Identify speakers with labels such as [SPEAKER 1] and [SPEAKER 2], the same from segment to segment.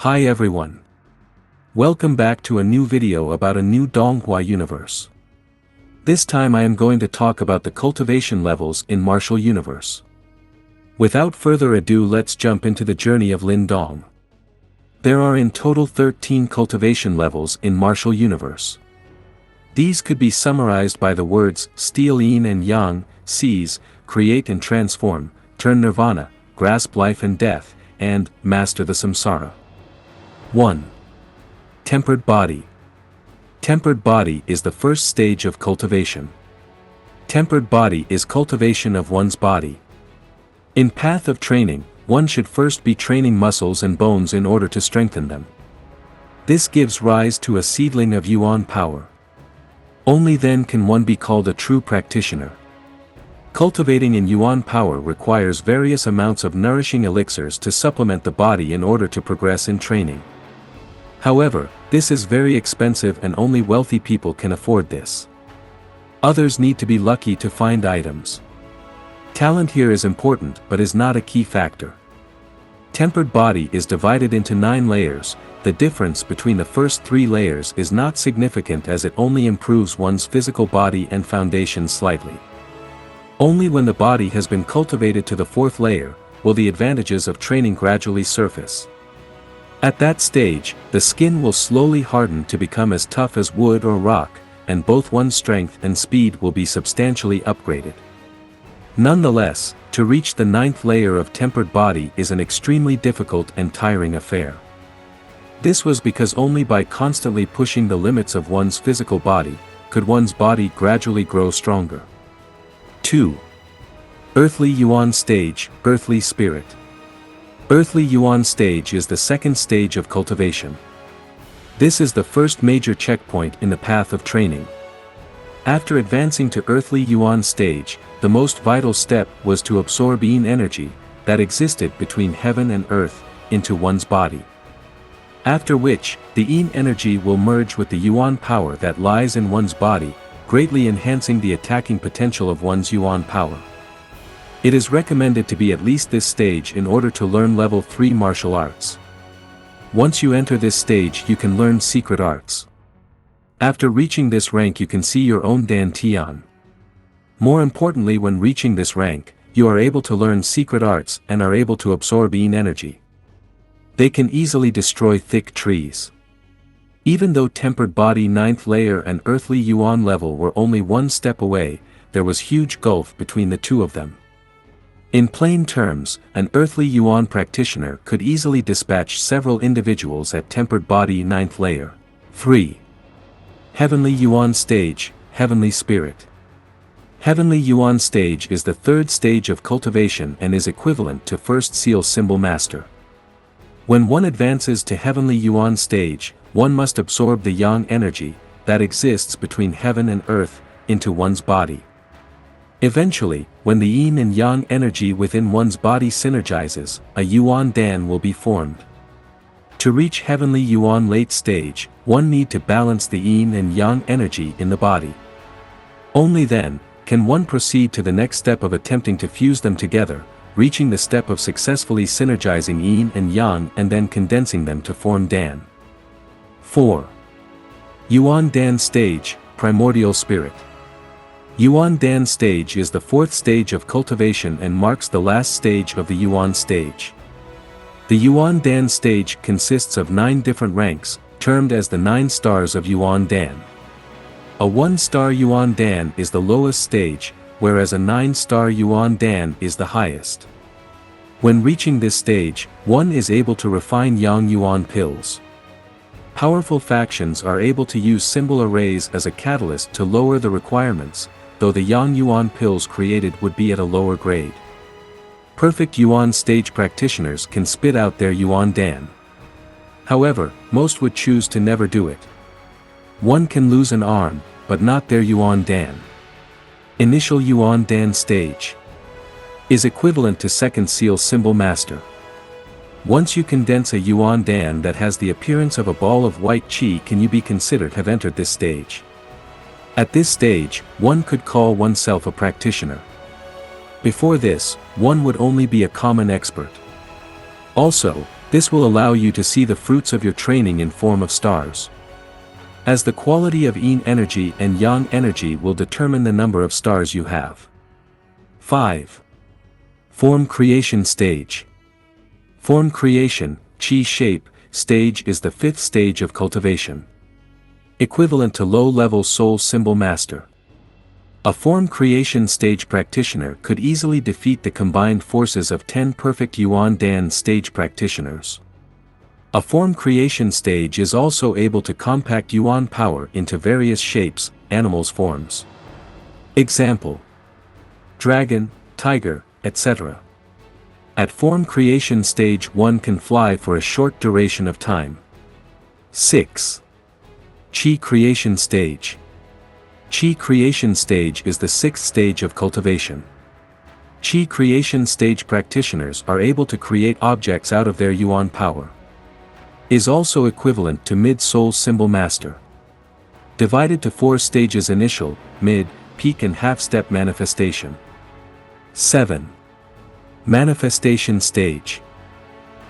[SPEAKER 1] Hi everyone. Welcome back to a new video about a new Donghua universe. This time I am going to talk about the cultivation levels in Martial Universe. Without further ado, let's jump into the journey of Lin Dong. There are in total 13 cultivation levels in Martial Universe. These could be summarized by the words steal yin and yang, seize, create and transform, turn nirvana, grasp life and death, and master the samsara. 1. Tempered body. Tempered body is the first stage of cultivation. Tempered body is cultivation of one's body. In path of training, one should first be training muscles and bones in order to strengthen them. This gives rise to a seedling of Yuan power. Only then can one be called a true practitioner. Cultivating in Yuan power requires various amounts of nourishing elixirs to supplement the body in order to progress in training. However, this is very expensive and only wealthy people can afford this. Others need to be lucky to find items. Talent here is important but is not a key factor. Tempered body is divided into 9 layers. The difference between the first 3 layers is not significant as it only improves one's physical body and foundation slightly. Only when the body has been cultivated to the 4th layer, will the advantages of training gradually surface. At that stage, the skin will slowly harden to become as tough as wood or rock, and both one's strength and speed will be substantially upgraded. Nonetheless, to reach the 9th layer of tempered body is an extremely difficult and tiring affair. This was because only by constantly pushing the limits of one's physical body, could one's body gradually grow stronger. 2. Earthly Yuan stage, earthly spirit. Earthly Yuan stage is the 2nd stage of cultivation. This is the first major checkpoint in the path of training. After advancing to earthly Yuan stage, the most vital step was to absorb yin energy, that existed between heaven and earth, into one's body. After which, the yin energy will merge with the Yuan power that lies in one's body, greatly enhancing the attacking potential of one's Yuan power. It is recommended to be at least this stage in order to learn level 3 martial arts. Once you enter this stage you can learn secret arts. After reaching this rank you can see your own Dan Tian. More importantly, when reaching this rank, you are able to learn secret arts and are able to absorb yin energy. They can easily destroy thick trees. Even though tempered body 9th layer and earthly Yuan level were only one step away, there was huge gulf between the two of them. In plain terms, an earthly Yuan practitioner could easily dispatch several individuals at tempered body 9th layer. 3. Heavenly Yuan stage, heavenly spirit. Heavenly Yuan stage is the 3rd stage of cultivation and is equivalent to first seal symbol master. When one advances to heavenly Yuan stage, one must absorb the yang energy that exists between heaven and earth into one's body. Eventually, when the yin and yang energy within one's body synergizes, a Yuan Dan will be formed. To reach heavenly Yuan late stage, one need to balance the yin and yang energy in the body. Only then, can one proceed to the next step of attempting to fuse them together, reaching the step of successfully synergizing yin and yang and then condensing them to form Dan. 4. Yuan Dan stage, primordial spirit. Yuan Dan stage is the 4th stage of cultivation and marks the last stage of the Yuan stage. The Yuan Dan stage consists of 9 different ranks, termed as the 9 stars of Yuan Dan. A 1-star Yuan Dan is the lowest stage, whereas a 9-star Yuan Dan is the highest. When reaching this stage, one is able to refine Yang Yuan pills. Powerful factions are able to use symbol arrays as a catalyst to lower the requirements, though the Yang Yuan pills created would be at a lower grade. Perfect Yuan stage practitioners can spit out their Yuan Dan. However, most would choose to never do it. One can lose an arm, but not their Yuan Dan. Initial Yuan Dan stage is equivalent to 2nd seal symbol master. Once you condense a Yuan Dan that has the appearance of a ball of white qi, can you be considered have entered this stage. At this stage, one could call oneself a practitioner. Before this, one would only be a common expert. Also, This will allow you to see the fruits of your training in form of stars. As the quality of yin energy and yang energy will determine the number of stars you have. 5. Form creation stage. Form creation, chi shape, stage is the 5th stage of cultivation. Equivalent to low-level soul symbol master. A form creation stage practitioner could easily defeat the combined forces of 10 perfect Yuan Dan stage practitioners. A form creation stage is also able to compact Yuan power into various shapes, animals' forms. Example: dragon, tiger, etc. At form creation stage one can fly for a short duration of time. 6. Chi creation stage. Chi creation stage is the 6th stage of cultivation. Chi creation stage practitioners are able to create objects out of their Yuan power. Is also equivalent to mid-soul symbol master. Divided to 4 stages: initial, mid, peak and half-step manifestation. 7. Manifestation stage.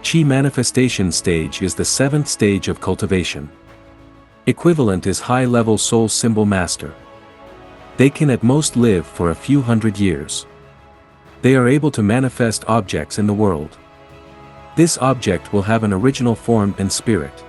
[SPEAKER 1] Chi manifestation stage is the 7th stage of cultivation. Equivalent is high-level soul symbol master. They can at most live for a few hundred years. They are able to manifest objects in the world. This object will have an original form and spirit.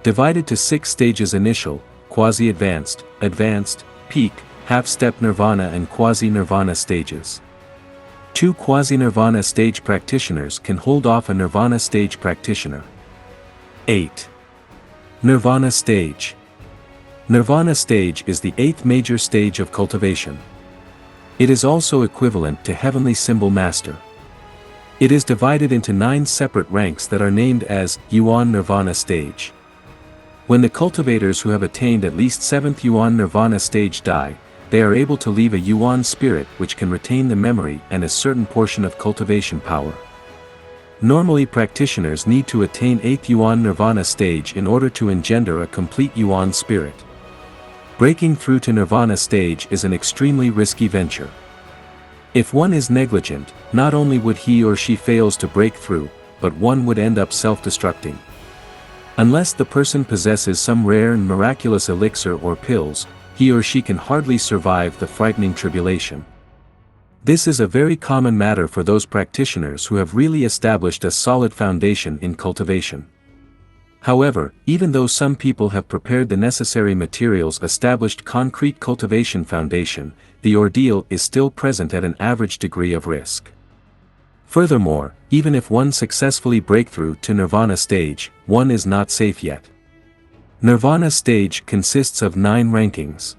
[SPEAKER 1] Divided to 6 stages: initial, quasi-advanced, advanced, peak, half-step nirvana and quasi-nirvana stages. 2 quasi-nirvana stage practitioners can hold off a nirvana stage practitioner. 8. Nirvana stage. Nirvana stage is the 8th major stage of cultivation. It is also equivalent to heavenly symbol master. It is divided into 9 separate ranks that are named as Yuan Nirvana stage. When the cultivators who have attained at least 7th Yuan Nirvana stage die, they are able to leave a Yuan spirit which can retain the memory and a certain portion of cultivation power. Normally practitioners need to attain 8th Yuan Nirvana stage in order to engender a complete Yuan spirit. Breaking through to Nirvana stage is an extremely risky venture. If one is negligent, not only would he or she fails to break through, but one would end up self-destructing. Unless the person possesses some rare and miraculous elixir or pills, he or she can hardly survive the frightening tribulation. This is a very common matter for those practitioners who have really established a solid foundation in cultivation. However, even though some people have prepared the necessary materials, established concrete cultivation foundation, the ordeal is still present at an average degree of risk. Furthermore, even if one successfully break through to Nirvana stage, one is not safe yet. Nirvana stage consists of 9 rankings.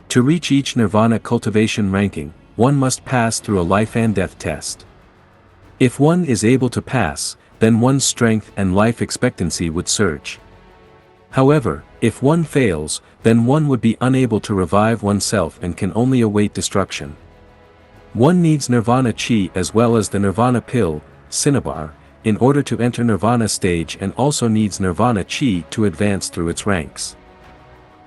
[SPEAKER 1] To reach each Nirvana cultivation ranking, one must pass through a life and death test. If one is able to pass, then one's strength and life expectancy would surge. However, if one fails, then one would be unable to revive oneself and can only await destruction. One needs Nirvana Chi as well as the Nirvana pill, Cinnabar, in order to enter Nirvana stage, and also needs Nirvana Chi to advance through its ranks.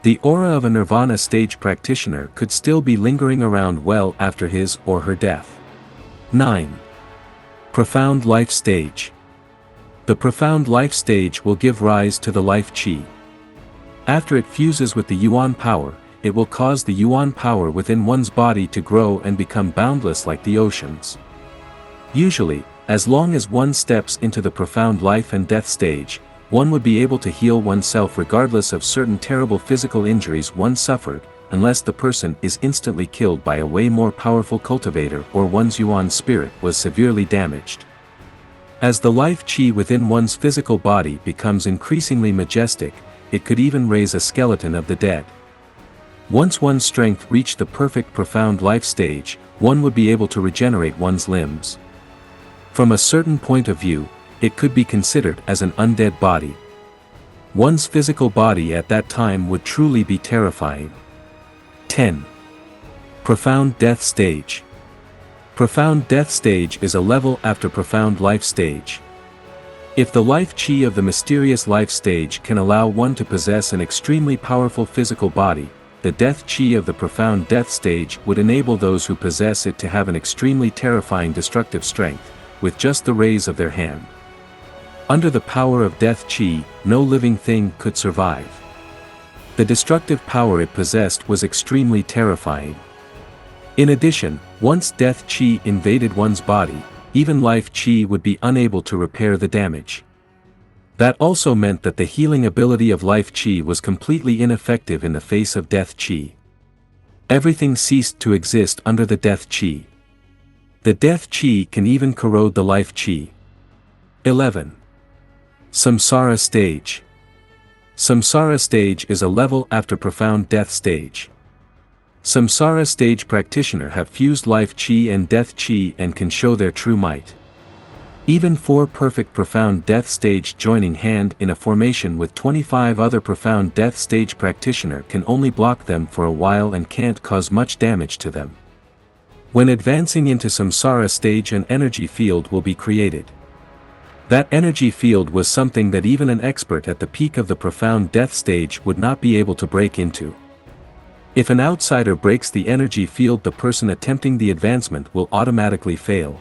[SPEAKER 1] The aura of a Nirvana stage practitioner could still be lingering around well after his or her death. 9. Profound life stage. The profound life stage will give rise to the life chi. After it fuses with the Yuan power, it will cause the Yuan power within one's body to grow and become boundless like the oceans. Usually, as long as one steps into the profound life and death stage, one would be able to heal oneself regardless of certain terrible physical injuries one suffered, unless the person is instantly killed by a way more powerful cultivator or one's Yuan spirit was severely damaged. As the life chi within one's physical body becomes increasingly majestic, it could even raise a skeleton of the dead. Once one's strength reached the perfect profound life stage, one would be able to regenerate one's limbs. From a certain point of view, it could be considered as an undead body. One's physical body at that time would truly be terrifying. 10. Profound death stage. Profound death stage is a level after profound life stage. If the life chi of the mysterious life stage can allow one to possess an extremely powerful physical body, the death chi of the profound death stage would enable those who possess it to have an extremely terrifying destructive strength, with just the raise of their hand. Under the power of death chi, no living thing could survive. The destructive power it possessed was extremely terrifying. In addition, once death chi invaded one's body, even life chi would be unable to repair the damage. That also meant that the healing ability of life chi was completely ineffective in the face of death chi. Everything ceased to exist under the death chi. The death chi can even corrode the life chi. 11. Samsara stage. Samsara stage is a level after profound death stage. Samsara stage practitioner have fused life chi and death chi and can show their true might. Even 4 perfect profound death stage joining hand in a formation with 25 other profound death stage practitioner can only block them for a while and can't cause much damage to them. When advancing into Samsara stage, an energy field will be created. That energy field was something that even an expert at the peak of the profound death stage would not be able to break into. If an outsider breaks the energy field, the person attempting the advancement will automatically fail.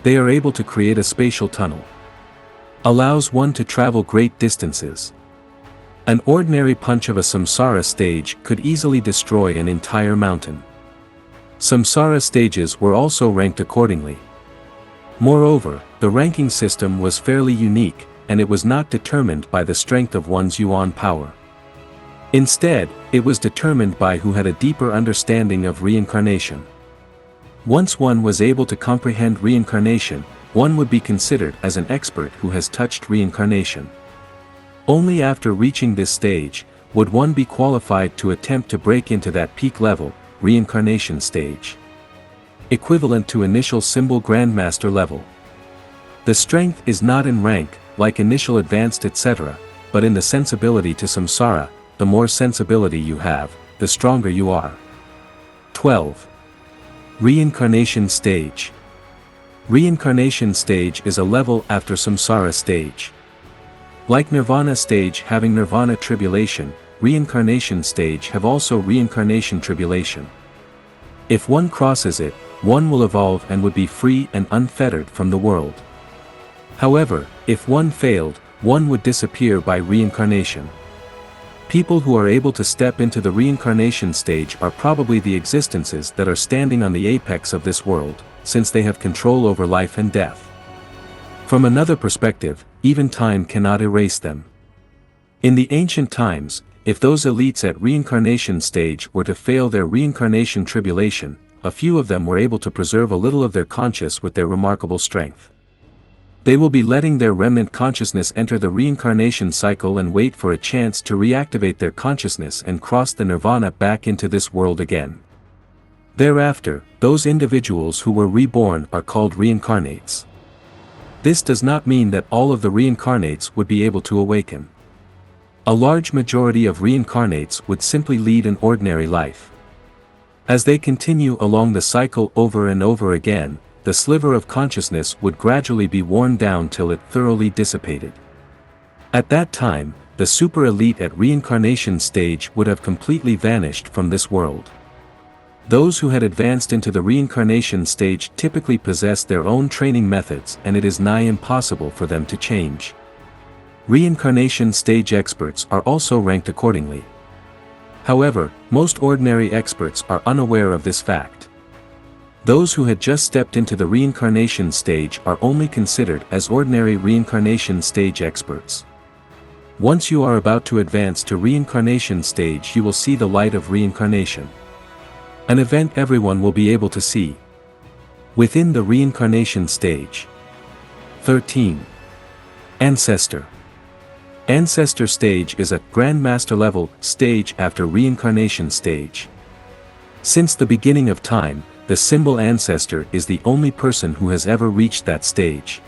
[SPEAKER 1] They are able to create a spatial tunnel. Allows one to travel great distances. An ordinary punch of a Samsara stage could easily destroy an entire mountain. Samsara stages were also ranked accordingly. Moreover, the ranking system was fairly unique, and it was not determined by the strength of one's Yuan power. Instead, it was determined by who had a deeper understanding of reincarnation. Once one was able to comprehend reincarnation, one would be considered as an expert who has touched reincarnation. Only after reaching this stage, would one be qualified to attempt to break into that peak level, reincarnation stage. Equivalent to initial symbol grandmaster level. The strength is not in rank, like initial advanced etc., but in the sensibility to samsara. The more sensibility you have, the stronger you are. 12. Reincarnation stage. Reincarnation stage is a level after samsara stage. Like Nirvana stage having Nirvana tribulation, reincarnation stage have also reincarnation tribulation. If one crosses it, one will evolve and would be free and unfettered from the world. However, if one failed, one would disappear by reincarnation. People who are able to step into the reincarnation stage are probably the existences that are standing on the apex of this world, since they have control over life and death. From another perspective, even time cannot erase them. In the ancient times, if those elites at reincarnation stage were to fail their reincarnation tribulation, a few of them were able to preserve a little of their conscious with their remarkable strength. They will be letting their remnant consciousness enter the reincarnation cycle and wait for a chance to reactivate their consciousness and cross the nirvana back into this world again. Thereafter, those individuals who were reborn are called reincarnates. This does not mean that all of the reincarnates would be able to awaken. A large majority of reincarnates would simply lead an ordinary life. As they continue along the cycle over and over again, the sliver of consciousness would gradually be worn down till it thoroughly dissipated. At that time, the super elite at reincarnation stage would have completely vanished from this world. Those who had advanced into the reincarnation stage typically possess their own training methods, and it is nigh impossible for them to change. Reincarnation stage experts are also ranked accordingly. However, most ordinary experts are unaware of this fact. Those who had just stepped into the reincarnation stage are only considered as ordinary reincarnation stage experts. Once you are about to advance to reincarnation stage, you will see the light of reincarnation. An event everyone will be able to see. Within the reincarnation stage. 13. Ancestor. Ancestor stage is a Grandmaster level stage after reincarnation stage. Since the beginning of time, the symbol Ancestor is the only person who has ever reached that stage.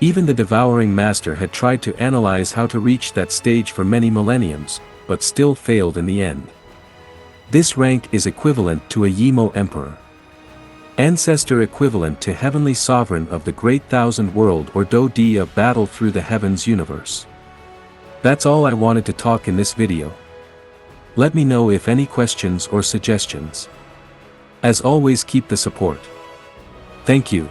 [SPEAKER 1] Even the Devouring Master had tried to analyze how to reach that stage for many millenniums, but still failed in the end. This rank is equivalent to a Yimo Emperor. Ancestor equivalent to Heavenly Sovereign of the Great Thousand World or Do-Di of Battle Through the Heavens Universe. That's all I wanted to talk in this video. Let me know if any questions or suggestions. As always, keep the support. Thank you.